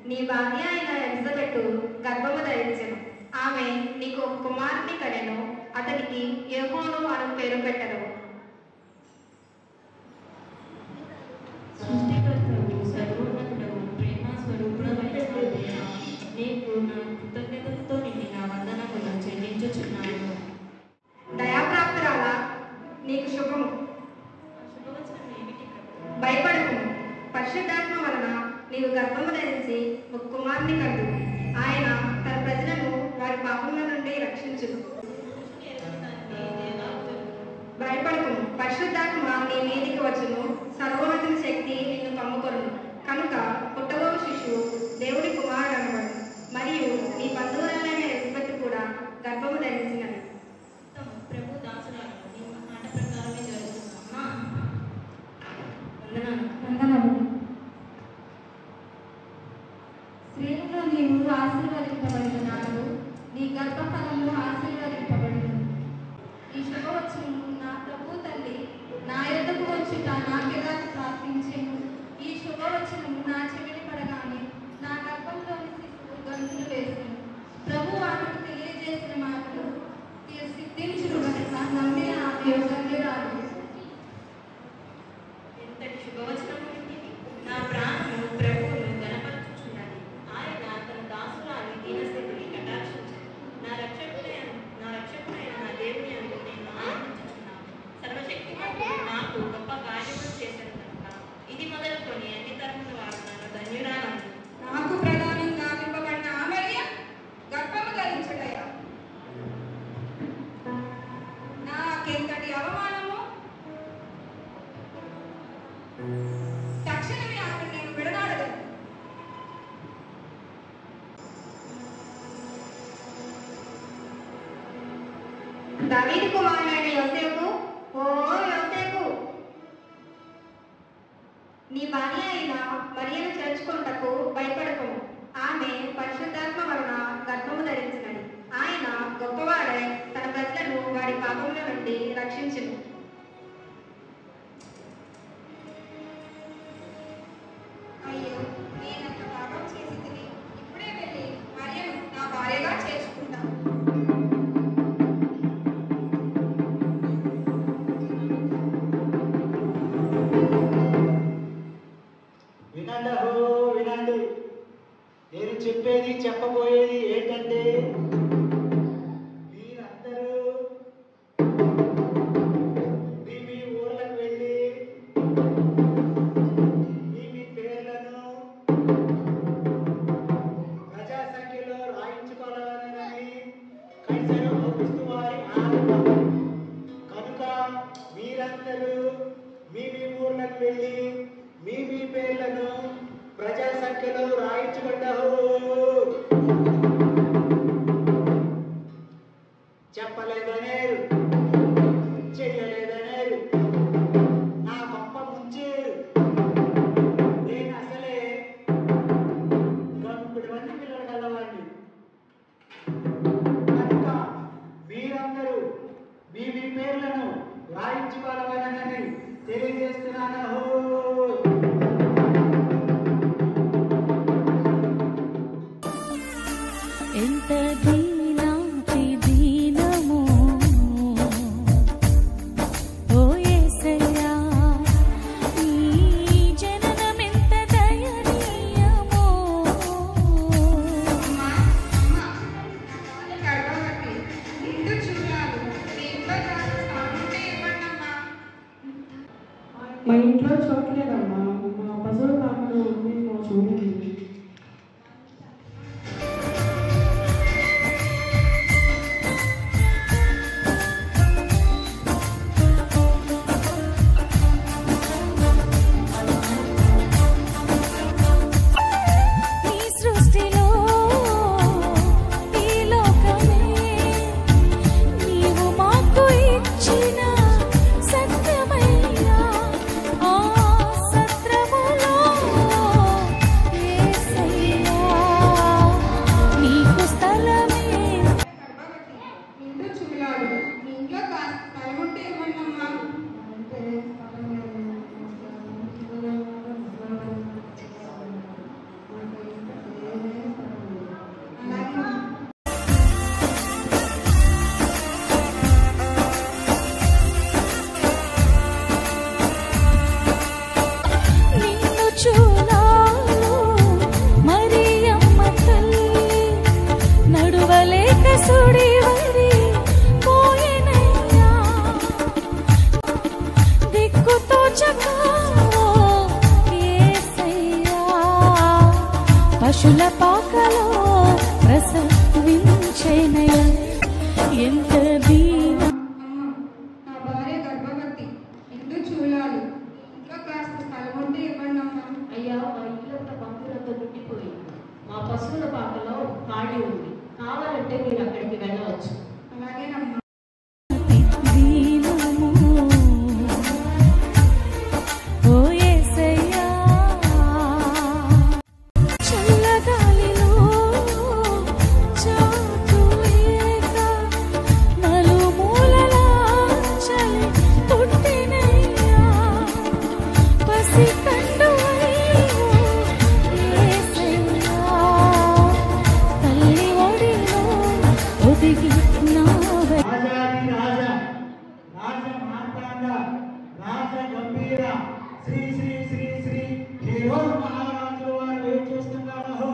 నీ భార్య అయిన ఎలిజబెత్ గర్భము ధరించెను. ఆమె నీకు ఒక కుమారుని కనెను. అతనికి యోహాను అని పేరు పెట్టెను. సృష్టికర్తవు సర్వోన్నతుడవు ప్రేమ స్వరూపుడవైన దేవుడా, నీకు నా కృతజ్ఞతలతో నిండిన వందనములు చెల్లించుచున్నాను. దయాప్రాప్తురాలా, నీకు శుభము. శుభవచనం ఏమిటి? భయపడకు, పరిశుద్ధాత్మ వలన నీవు గర్భము ధరించి ఒక కుమారుని కండు. ఆయన తన ప్రజలను వారి పాపముల నుండి రక్షించును. భయపడకు, పరిశుద్ధాత్మ నీ మీదికి వచ్చును. సర్వోన్నతుని శక్తి నిన్ను కమ్ముకొనును. కనుక పుట్టబో శిశువు దేవుడి కుమారుడు అనబడు. మరియు నీ బంధువురాలైన ఎలిజబెత్ కూడా గర్భము ధరించినది. ప్రభు దాసురాలు, నీ మాట ప్రకారమే జరుగుతుందమ్మా. వందనము. స్త్రీలలో నీవు ఆశీర్వదింపబడినాడు, నీ గర్భఫలము ఆశీర్వదింపబడిన. ఈ శుభవచనము నా ప్రభు తల్లి నా యొద్దకు వచ్చుట నాకెలా ప్రార్థించెను. ఈ శుభవచనము నా చెవిని పడగానే నా గర్భంలోని శిశువు గంతులు వేసెను. ప్రభు ఆమెకు తెలియజేసిన మాటలు సిద్ధించును కనుక నమ్మిన ఆమె ధన్యురాలు. ఎంతటి శుభవచనము వింటిని! నా ప్రాణము ప్రభువును గణపరచుచున్నది. ఆయన తన దాసురాలి దీనస్థితిని కటాక్షించను. నా రక్షకుడైన నా దేవుని యందు నేను ఆనందించుచున్నాను. సర్వశక్తిమంతుడు నాకు గొప్ప కార్యములు చేశాను కనుక ఇది మొదలుకొని అన్ని తరముల వారు నన్ను ధన్యురాలను. నాకు ప్రధానంగా విప్పబడిన ఆమెర్య గర్భము ధరించుటయా, నాకెంతటి అవమానము! తక్షణమే ఆమెను నేను విడనాడదు. దావీదు కుమారుడైన యోసేపు, ఓ యోసేపు, నీ భార్య అయిన మరియను చేర్చుకొనుటకు భయపడకు. ఆమె పరిశుద్ధాత్మ వలన గర్భము ధరించినది. ఆయన గొప్పవాడై తన ప్రజలను వారి పాపముల నుండి రక్షించును. అయ్యో, నేనంత పాపం చేసి తిని ఇప్పుడే వెళ్ళి మరియను నా భార్యగా చేర్చుకుంటాను. వినండహో వినండి, నేను చెప్పేది చెప్పబోయేది ఏంటంటే, మీరందరూ మీ మీ ఊర్లకు వెళ్ళి మీ పేర్లను ప్రజాసంఖ్యలో రాయించుకోవాలని కైసరు ఔగుస్తు వారి ఆజ్ఞ. కనుక మీరందరూ మీ మీ ఊర్లకు వెళ్ళి మీ పేర్లను ప్రజా సంఖ్యలో రాయించుకుంటారు. చెప్పలేదనేరు, చెయ్యలేదనేరు, నా గొప్ప ముంచేరు. నేను అసలే గంపుడు మంది పిల్లలు కలవాడిని. కనుక మీరందరూ మీ పేర్లను రాయించుకోవాలని తెలియజేస్తున్నాను. ఎంత దీనాతి దీనము ఓ యేసయ్యా, ఈ జననమెంత దయనీయమో. గర్భవతి ఇంట్లో చూడలేదమ్మా, మా పశువుల పాకలో ఉందేమో చూడండి. నీ సృష్టిలో ఈ లోకమే నీవు మాకు ఇచ్చిన సత్యమయ్యా. ఆ సత్రములో యేసయ్యా నీకు స్థలమే. ఇంట్లో చూడాలి, మీ ఇంట్లో కాస్త స్థలం ఉంటే ఇవ్వండి అమ్మా. అలాగే నిన్ను చూడాలు మరియమ్మ తల్లి నడువలేక సుడివరి పోయెనయ్యా. దిక్కుతో చకావో యేసయ్యా పశుల పాకలో ప్రసవించెనయ్యా. ఎంత దీన అమ్మ, నా భార్య గర్భవతి, ఇల్లు చూడాలి, ఇంట్లో కాస్త స్థలం ఉంటే ఇవ్వండి అమ్మా. అయ్యా, మా ఇల్లంతా బంకులతో నిండిపోయింది. మా పశువుల పాకలో ఖాళీ ఉంది. కావాలంటే మీరు అక్కడికి వెళ్ళవచ్చు. అలాగేనమ్మా. దీనము ఓ యేసయ్యా చల్లగాలిలో చాటు లేక నలుమూలలా చలి పుట్టినయ్యా. పసికండువయ్యో యేసయ్యా తల్లి ఒడిలో ఒదిగి నావే. రాజాది రాజా, రాజ మార్తాండ, రాజ గంభీర, శ్రీ శ్రీ శ్రీ శ్రీ హేరోర్ మహారాజుల వారు ఏం చేస్తున్నారు? అహో!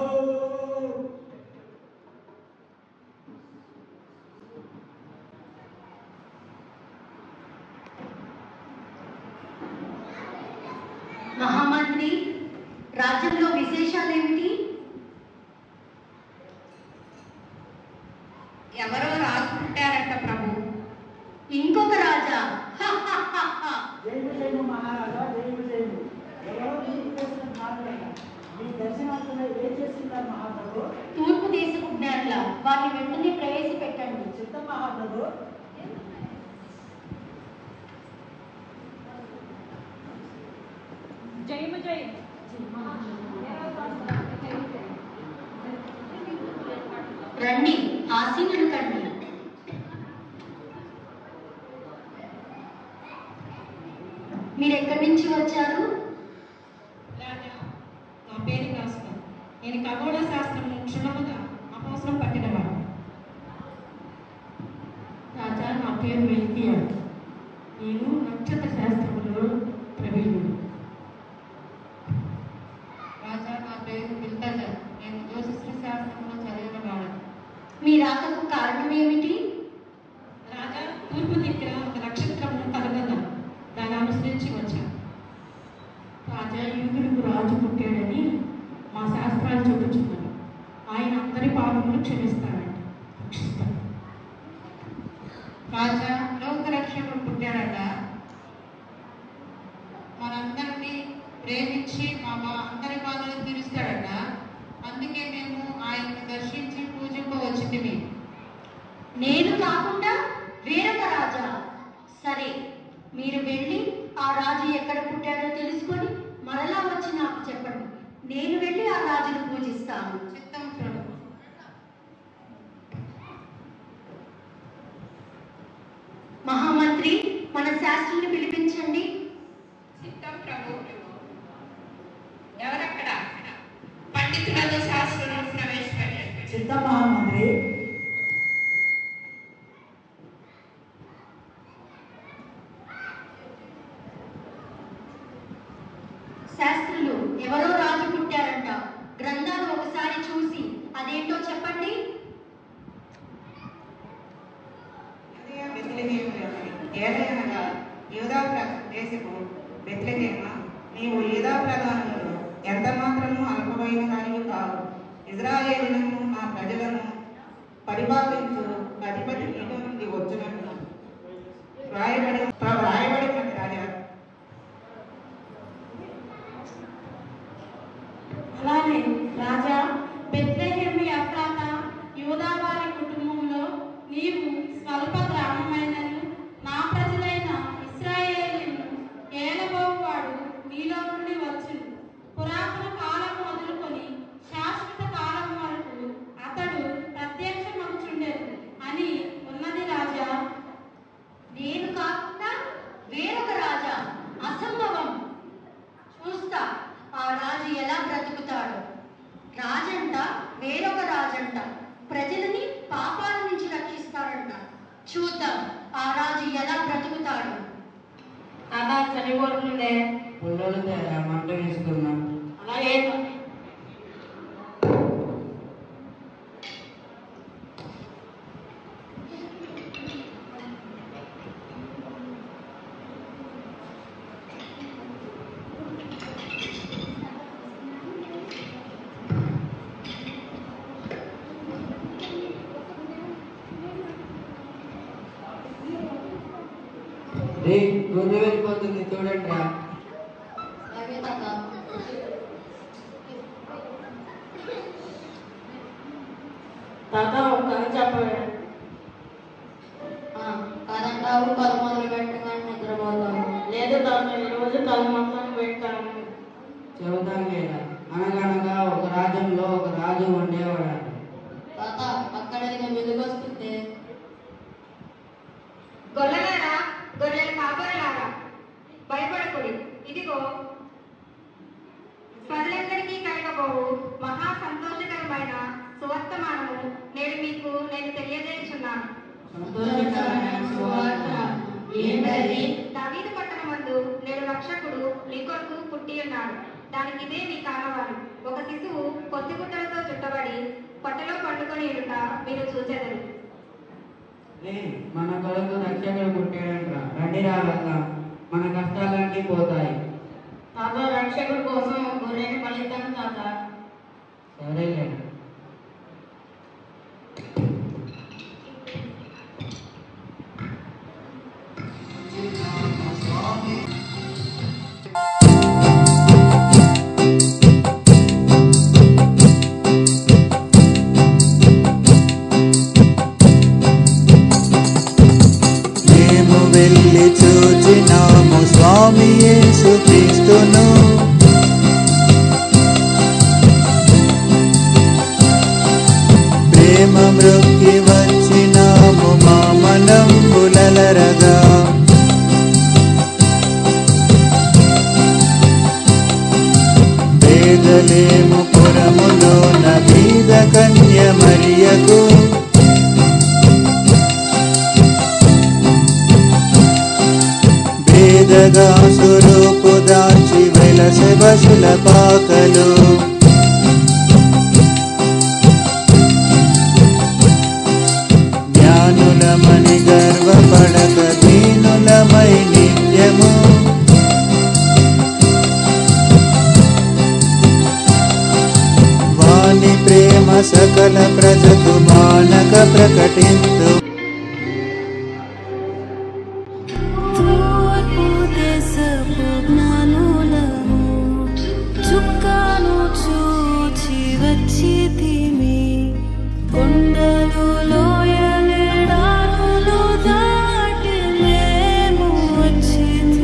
మహామంత్రి, రాజ్యంలో విశేషాలేమిటి? ఎవరో రాజు పుట్టారంట ప్రభు. ఇంకొక రాజా? హ, హ, హ, హ. జైలు జైలు మహారాజా, జైలు జైలు. ఎవరో మీకు చేసిన మాటలట. మీ దర్శనార్థమై ఏం చేస్తున్నారు మహాప్రభు? తూర్పు దేశపు జ్ఞానుల వారిని వెంటనే ప్రవేశపెట్టండి. చిత్తం మహాప్రభు. రండి, ఆసీనులు కండి. మీరు ఎక్కడి నుంచి వచ్చారు? రాజా, నా పేరు రాసిన. నేను ఖగోళ శాస్త్రం క్షుణ్ణముగా అపవసరం పట్టినవాడు. రాజా, నా పేరు వెంకయ్య. నేను నక్షత్ర శాస్త్రంలో ప్రవీణుడు. రాజా, నా పేరు బిల్తజర్. నేను జ్యోతిష్య శాస్త్రంలో చదివినవాడు. మీ రాకకు కారణం ఏమిటి? రాజా, తూర్పు దిక్కున ఒక నక్షత్రం కనుగొన్నాను. దాన్ని అనుసరించి వచ్చాను. రాజా, యూదులకు రాజు పుట్టాడని మా శాస్త్రాలు చెబుతున్నాయి. ఆయన అందరి పాపములు క్షమిస్తాడంట, రక్షిస్తాడు. రాజా, లోకరక్షకుడు పుట్టాడట. మనందరినీ ప్రేమించి అందరి బాధలు తీరుస్తాడట. అందుకే మేము ఆయన్ని దర్శించి పూజింపవచ్చింది. నేను కాకుండా వేరొక రాజా? సరే, మీరు వెళ్ళి ఆ రాజు ఎక్కడ పుట్టాడో తెలుసుకొని మరలా వచ్చి నాకు చెప్పండి. నేను వెళ్ళి ఆ రాజును పూజిస్తాను. చిత్తం ప్రభు. మహామంత్రి, మన శాస్త్రుని పిలిపించండి. చిత్తం ప్రభు. ఎవరక్కడ? పండితులను శాస్త్రులను ప్రవేశపెట్టండి. చిత్తం మహామంత్రి. శాస్త్రులు, ఎవరో రాజు పుట్టారంట. గ్రంథాలు ఒకసారి చూసి అదేంటో చెప్పండి. బెత్లెహేము ఏలయనగా యూదా దేశపు బెత్లెహేమ, నీవు యూదా ప్రధానులలో ఎంత మాత్రము అల్పమైన దానివి కావు. ఇజ్రాయేలును ఆ ప్రజలను పరిపాలించు అధిపతి నీలో నుండి వచ్చునని వ్రాయబడినది రాజా. అలానే రాజా, బెత్లెహేము ఎఫ్రాత యూదా వారి కుటుంబంలో నీవు స్వల్ప గ్రామమైనను నా ప్రజలైన ఇశ్రాయేలీయులను ఏలబోవాడు నీలో నుండి వచ్చును. పురాతన కాలం మొదలుకొని శాశ్వత కాలం వరకు అతడు ప్రత్యక్షమగుచుండెను అని ఉన్నది రాజా. నేను కాకుండా వేరొక రాజా? అసంభవం. చూస్తా ఆ రాజు ఎలా బ్రతుకుతాడు. రాజంట వేరొక రాజంట ప్రజలని పాపాల నుంచి రక్షిస్తాడంట. చూద్దాం ఆ రాజు ఎలా బ్రతుకుతాడు. అలా చనిపోతుందే పుల్లలు తేరా మంట వేసుకున్నాం. అలాగే రే గొర్రె వెళ్ళిపోతుంది చూడండి రా. తాత ఒక కథ చెప్పవే. కదంటావు కథ మొదలు పెట్టగానే నిద్రపోతావు. లేదు తాత, ఈరోజు కథ మొత్తం పెట్టాను. చెబుతాను లేదా. అనగనగా ఒక రాజ్యంలో ఒక రాజు ఉండేవాడు. తాత అక్కడ వెలుగొస్తుంది. గొల్లలారా, గొర్రెల కాపరులారా, భయపడకుడి. ఇదిగో ప్రజలందరికీ కలగబోవు మహా సంతోషకరమైన సువర్తమానము నేడు మీకు నేను తెలియజేస్తున్నాను. దావీదు పట్టణమందు నేడు రక్షకుడు నీ కొరకు పుట్టి ఉన్నాడు. దానికి ఇదే మీ కానవాలు. ఒక శిశువు పొత్తిగుట్టలతో చుట్టబడి పట్టలో పండుకొని ఉంట మీరు చూసేదరు. మన కొరకు రక్షకుడు పుట్టాడంట. రండి రా వెళ్దాం, మన కష్టాలన్నీ పోతాయి. తాత, రక్షకుడి కోసం గొర్రెని బలిద్దాం తాత. సరేలే. మేము వెళ్ళి చూచినాము స్వామి యేసుక్రీస్తును. ప్రేమ మృక్కి వచ్చినాము మా మనంబులలరగా. బేదలేము పురములోన బీద కన్య మరియకు వేదగా స్వరూపు దాల్చి వెలసె బసుల పాకలు. జ్ఞానులమని గర్వపడక దీనులమై నిత్యము వాని ప్రేమ సకల ప్రజకు మానక ప్రకటింతు. తూర్పు దేశపు జ్ఞానులము చుక్కను చూచి వచ్చితిమి. కొండలు లోయలెడారులు దాటి మేము వచ్చితిమి.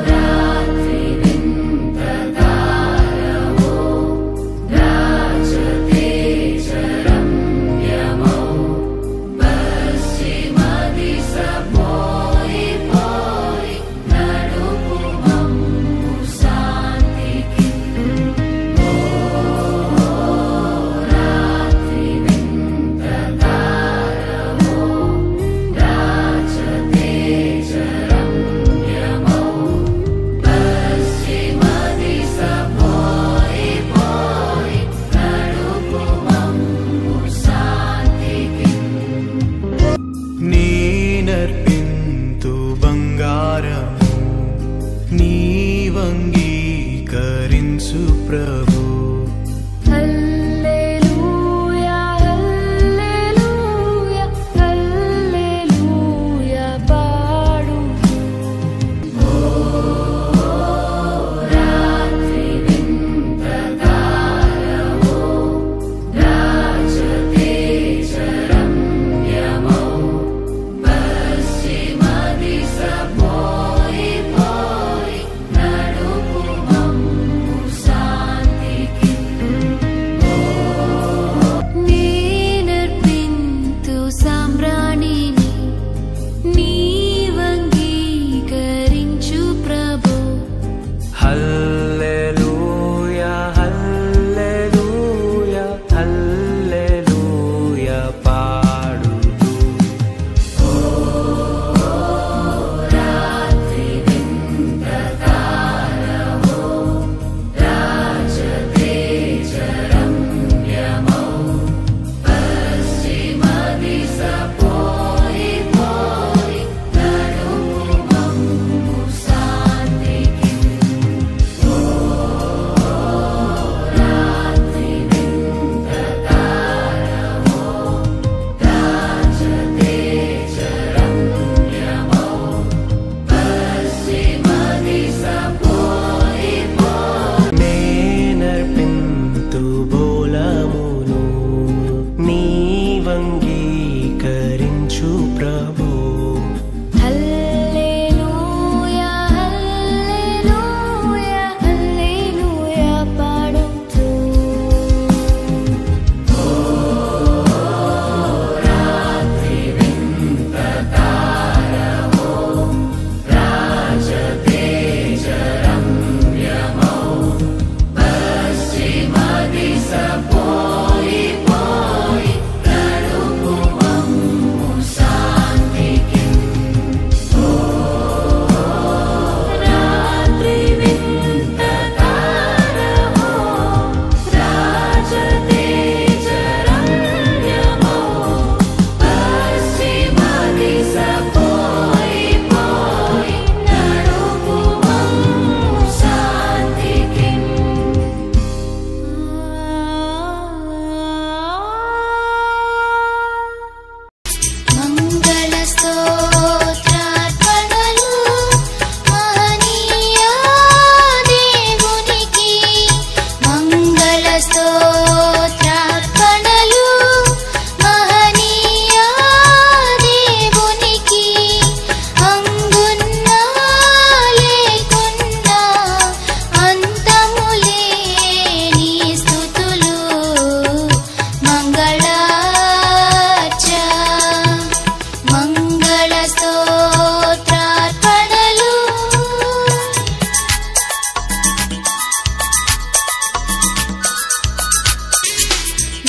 రాత్రి వింత తారవో రాజ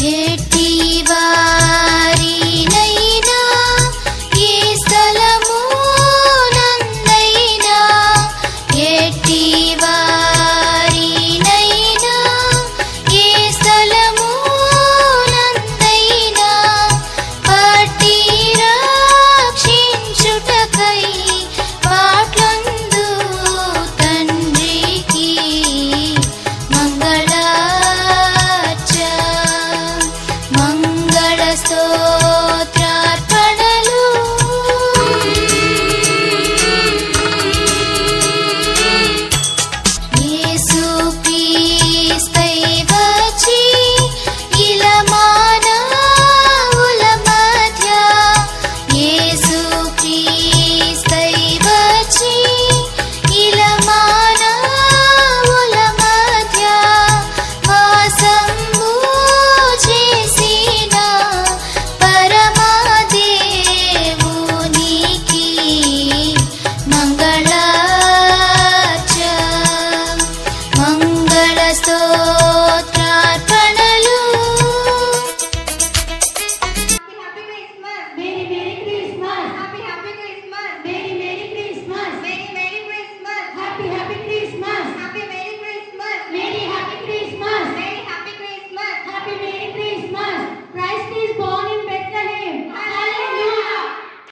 ఏ